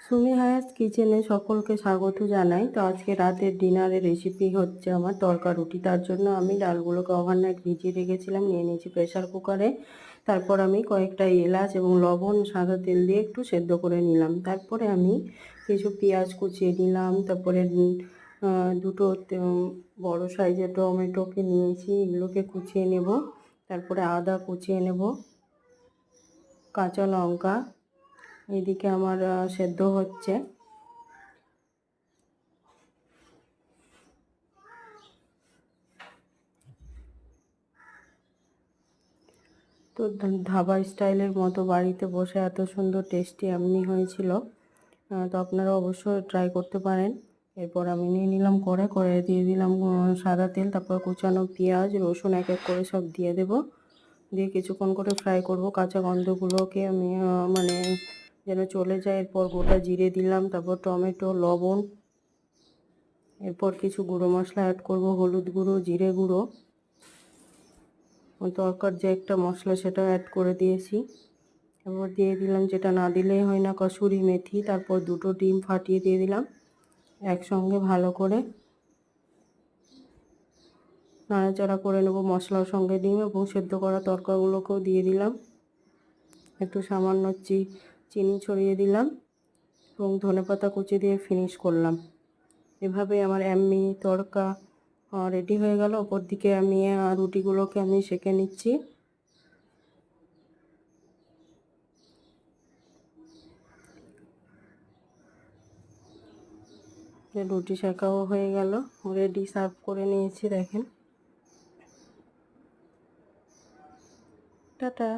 Sumi Hiace কিচেনে সকলকে স্বাগত জানাই। তো আজকে রাতের ডিনারের রেসিপি হচ্ছে আমার তড়কা রুটি। তার জন্য আমি ডালগুলোকে ওভারনাইট ভিজিয়ে রেখেছিলাম, নিয়ে নিয়েছি প্রেসার কুকারে। তারপর আমি কয়েকটা এলাচ এবং লবণ সাদা তেল দিয়ে একটু সেদ্ধ করে নিলাম। তারপরে আমি কিছু পেঁয়াজ কুচিয়ে নিলাম। তারপরে দুটো বড় সাইজের টমেটোকে নিয়েছি, এগুলোকে কুচিয়ে নেব। তারপরে আদা কুচিয়ে নেব, কাঁচা লঙ্কা। এদিকে আমার সেদ্ধ হচ্ছে। তো ধাবা স্টাইলের মতো বাড়িতে বসে এত সুন্দর টেস্টি এমনি হয়েছিল। তো আপনারা অবশ্যই ট্রাই করতে পারেন। এরপর আমি নিয়ে নিলাম কড়াই দিয়ে দিলাম সাদা তেল। তারপর কুচানো পেঁয়াজ রসুন এক এক করে সব দিয়ে দেব। দিয়ে কিছুক্ষণ করে ফ্রাই করব। কাঁচা গন্ধগুলোকে আমি মানে যেন চলে যায়। এরপর গোটা জিরে দিলাম, তারপর টমেটো, লবণ। এরপর কিছু গুঁড়ো মশলা অ্যাড করব, হলুদ গুঁড়ো, জিরে গুঁড়ো, তরকার যে একটা মশলা সেটা অ্যাড করে দিয়েছি। এরপর দিয়ে দিলাম, যেটা না দিলেই হয় না, কসুরি মেথি। তারপর দুটো ডিম ফাটিয়ে দিয়ে দিলাম। একসঙ্গে ভালো করে নাড়াচাড়া করে নেব মশলার সঙ্গে। ডিম এবং সেদ্ধ করা তরকাগুলোকেও দিয়ে দিলাম। একটু সামান্য চিনি ছড়িয়ে দিলাম এবং ধনেপাতা কুচি দিয়ে ফিনিশ করলাম। এভাবে আমার এমনি তড়কা রেডি হয়ে গেল। ওপর দিকে আমি রুটিগুলোকে আমি সেঁকে নিচ্ছি। রুটি সেঁকাও হয়ে গেল, রেডি সার্ভ করে নিয়েছি। দেখেন, টাটা।